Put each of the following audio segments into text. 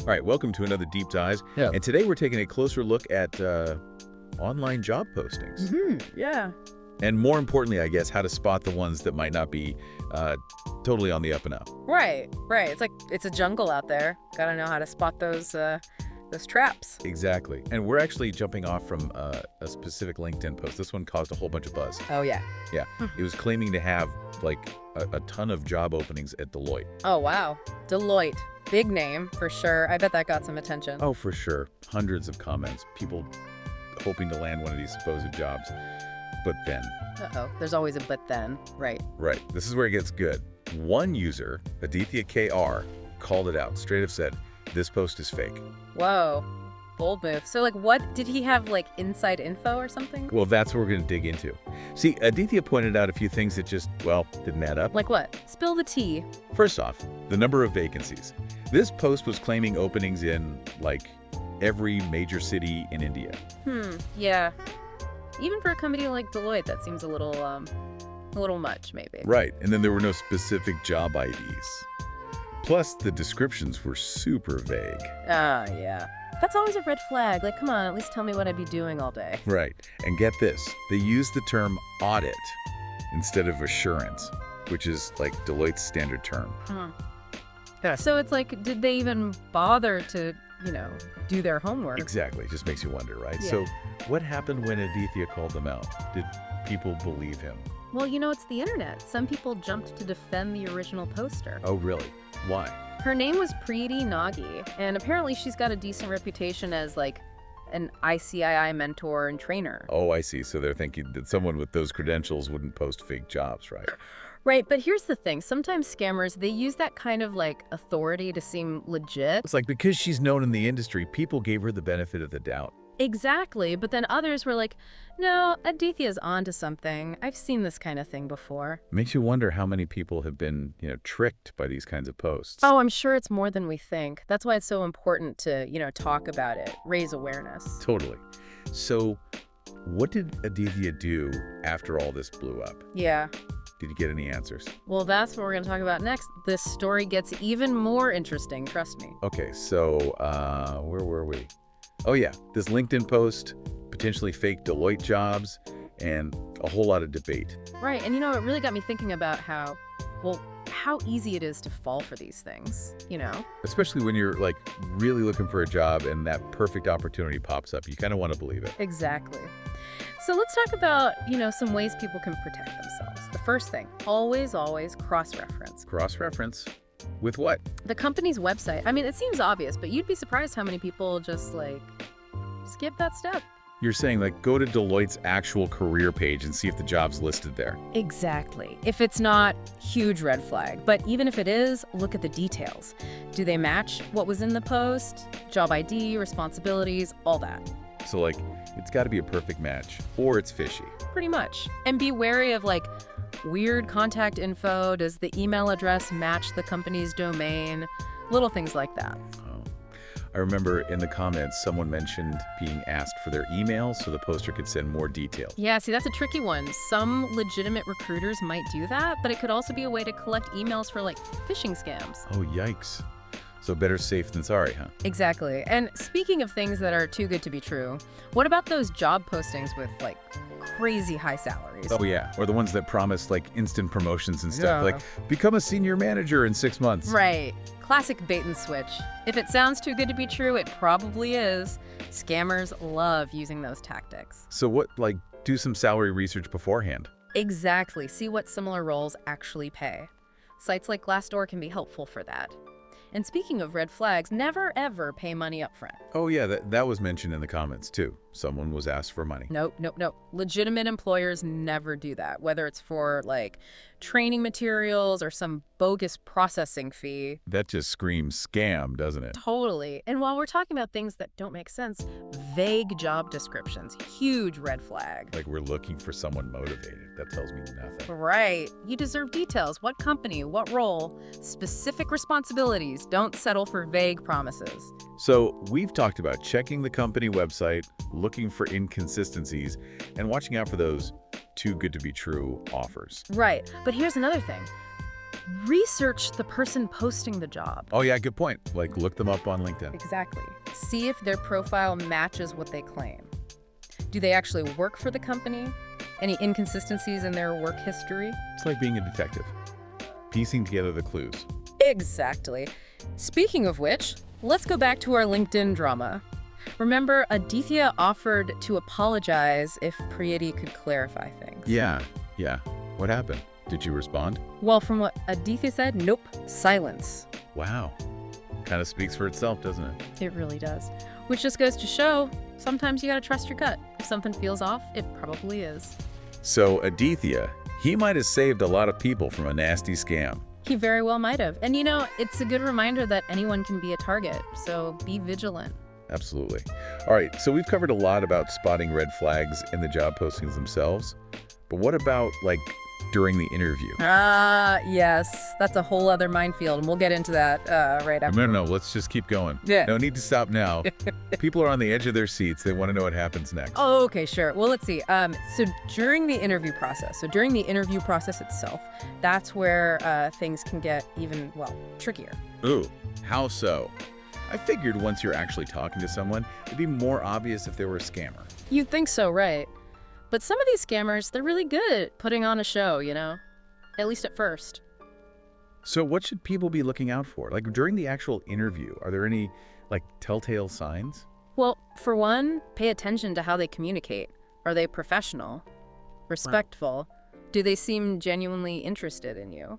All right, welcome to another Deep Dives. Yeah. And today we're taking a closer look at online job postings. Yeah. And more importantly, I guess, how to spot the ones that might not be totally on the up and up. Right. It's like it's a jungle out there. Gotta know how to spot those traps. Exactly. And we're actually jumping off from a specific LinkedIn post. This one caused a whole bunch of buzz. Oh, yeah. Yeah. It was claiming to have, like, a ton of job openings at Deloitte. Oh, wow. Deloitte. Big name, for sure. I bet that got some attention. Oh, for sure. Hundreds of comments. People hoping to land one of these supposed jobs. But then. Uh-oh. There's always a but then. Right. Right. This is where it gets good. One user, Aadithya K R, called it out. Straight up said, this post is fake. Whoa. Bold move. So, like, what? Did he have, like, inside info or something? Well, that's what we're going to dig into. See, Aadithya pointed out a few things that just, well, didn't add up. Like what? Spill the tea. First off, the number of vacancies. This post was claiming openings in, like, every major city in India. Yeah. Even for a company like Deloitte, that seems a little much, maybe. Right, and then there were no specific job IDs. Plus, the descriptions were super vague. Yeah. That's always a red flag. Like, come on, at least tell me what I'd be doing all day. Right, and get this, they used the term audit instead of assurance, which is like Deloitte's standard term. Yeah. So it's like, did they even bother to, do their homework? Exactly, just makes you wonder, right? Yeah. So what happened when Aadithya called them out? Did people believe him? Well, it's the internet. Some people jumped to defend the original poster. Oh, really? Why? Her name was Preeti Nagi, and apparently she's got a decent reputation as, like, an ICII mentor and trainer. Oh, I see. So they're thinking that someone with those credentials wouldn't post fake jobs, right? Right, but here's the thing. Sometimes scammers, they use that kind of, like, authority to seem legit. It's like because she's known in the industry, people gave her the benefit of the doubt. Exactly, but then others were like, no, Aditya's onto something. I've seen this kind of thing before. Makes you wonder how many people have been, tricked by these kinds of posts. Oh, I'm sure it's more than we think. That's why it's so important to, talk about it, raise awareness. Totally. So what did Aadithya do after all this blew up? Yeah. Did you get any answers? Well, that's what we're going to talk about next. This story gets even more interesting, trust me. Okay, so where were we? Oh yeah, this LinkedIn post, potentially fake Deloitte jobs, and a whole lot of debate. Right, and it really got me thinking about how easy it is to fall for these things, Especially when you're like really looking for a job and that perfect opportunity pops up. You kind of want to believe it. Exactly. So let's talk about, some ways people can protect themselves. The first thing, always cross-reference. Cross-reference? With what? The company's website. I mean, it seems obvious, but you'd be surprised how many people just, like, skip that step. You're saying, like, go to Deloitte's actual career page and see if the job's listed there. Exactly. If it's not, huge red flag. But even if it is, look at the details. Do they match what was in the post? Job ID, responsibilities, all that. So, like, it's got to be a perfect match, or it's fishy. Pretty much. And be wary of, like, weird contact info. Does the email address match the company's domain? Little things like that. Oh. I remember in the comments, someone mentioned being asked for their email so the poster could send more details. Yeah, see, that's a tricky one. Some legitimate recruiters might do that, but it could also be a way to collect emails for, like, phishing scams. Oh, yikes. So better safe than sorry, huh? Exactly. And speaking of things that are too good to be true, what about those job postings with, like, crazy high salaries? Oh, yeah. Or the ones that promise, like, instant promotions and stuff. Yeah. Like, become a senior manager in 6 months. Right. Classic bait and switch. If it sounds too good to be true, it probably is. Scammers love using those tactics. So what, like, do some salary research beforehand? Exactly. See what similar roles actually pay. Sites like Glassdoor can be helpful for that. And speaking of red flags, never ever pay money up front. Oh, yeah, that was mentioned in the comments, too. Someone was asked for money. Nope. Legitimate employers never do that, whether it's for, like, training materials or some bogus processing fee. That just screams scam, doesn't it? Totally. And while we're talking about things that don't make sense, vague job descriptions, huge red flag. Like we're looking for someone motivated. That tells me nothing. Right. You deserve details. What company, what role, specific responsibilities. Don't settle for vague promises. So we've talked about checking the company website, looking for inconsistencies, and watching out for those too good to be true offers. Right. But here's another thing. Research the person posting the job. Oh, yeah, good point. Like, look them up on LinkedIn. Exactly. See if their profile matches what they claim. Do they actually work for the company? Any inconsistencies in their work history? It's like being a detective, piecing together the clues. Exactly. Speaking of which, let's go back to our LinkedIn drama. Remember, Aadithya offered to apologize if Priyati could clarify things. Yeah. What happened? Did you respond? Well, from what Aadithya said, nope, silence. Wow. Kind of speaks for itself, doesn't it? It really does. Which just goes to show, sometimes you gotta trust your gut. If something feels off, it probably is. So, Aadithya, he might have saved a lot of people from a nasty scam. He very well might have. And it's a good reminder that anyone can be a target, so be vigilant. Absolutely. All right, so we've covered a lot about spotting red flags in the job postings themselves. But what about, like, during the interview? Yes. That's a whole other minefield, and we'll get into that right after. No, let's just keep going. Yeah. No need to stop now. People are on the edge of their seats. They want to know what happens next. Oh, okay, sure. Well, let's see. So during the interview process, itself, that's where things can get even, trickier. Ooh, how so? I figured once you're actually talking to someone, it'd be more obvious if they were a scammer. You'd think so, right? But some of these scammers, they're really good at putting on a show, At least at first. So what should people be looking out for? Like, during the actual interview, are there any, like, telltale signs? Well, for one, pay attention to how they communicate. Are they professional? Respectful? Do they seem genuinely interested in you?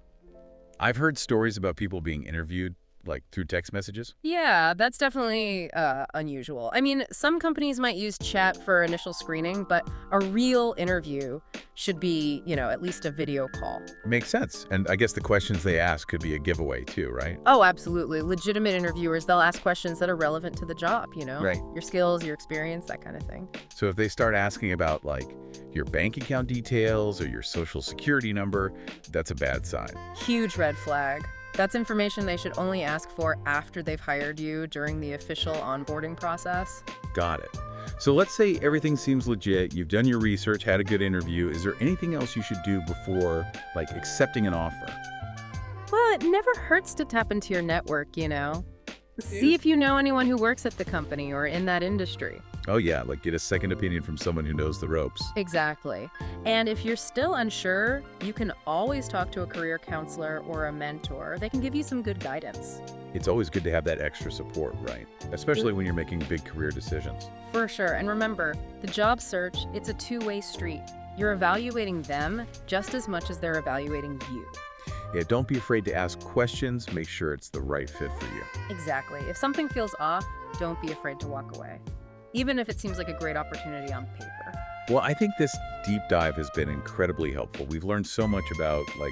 I've heard stories about people being interviewed, like, through text messages. Yeah, that's definitely unusual. I mean, some companies might use chat for initial screening, but a real interview should be, at least a video call. Makes sense. And I guess the questions they ask could be a giveaway too, right? Oh, absolutely. Legitimate interviewers, they'll ask questions that are relevant to the job, Right. Your skills, your experience, that kind of thing. So if they start asking about, like, your bank account details or your social security number, that's a bad sign. Huge red flag. That's information they should only ask for after they've hired you during the official onboarding process. Got it. So let's say everything seems legit, you've done your research, had a good interview. Is there anything else you should do before, like, accepting an offer? Well, it never hurts to tap into your network, See if you know anyone who works at the company or in that industry. Oh yeah, like get a second opinion from someone who knows the ropes. Exactly. And if you're still unsure, you can always talk to a career counselor or a mentor. They can give you some good guidance. It's always good to have that extra support, right? Especially when you're making big career decisions. For sure. And remember, the job search, it's a two-way street. You're evaluating them just as much as they're evaluating you. Yeah, don't be afraid to ask questions. Make sure it's the right fit for you. Exactly. If something feels off, don't be afraid to walk away, even if it seems like a great opportunity on paper. Well, I think this deep dive has been incredibly helpful. We've learned so much about, like,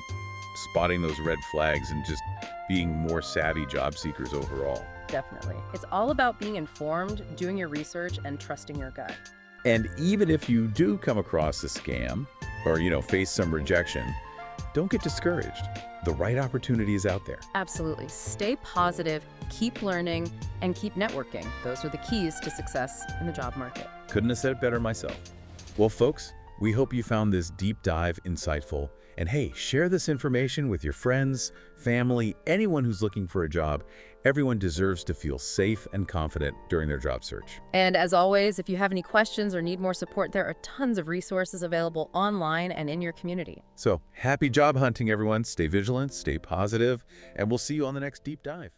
spotting those red flags and just being more savvy job seekers overall. Definitely. It's all about being informed, doing your research, and trusting your gut. And even if you do come across a scam or, face some rejection, don't get discouraged. The right opportunity is out there. Absolutely. Stay positive, keep learning, and keep networking. Those are the keys to success in the job market. Couldn't have said it better myself. Well, folks, we hope you found this deep dive insightful. And hey, share this information with your friends, family, anyone who's looking for a job. Everyone deserves to feel safe and confident during their job search. And as always, if you have any questions or need more support, there are tons of resources available online and in your community. So happy job hunting, everyone. Stay vigilant, stay positive, and we'll see you on the next deep dive.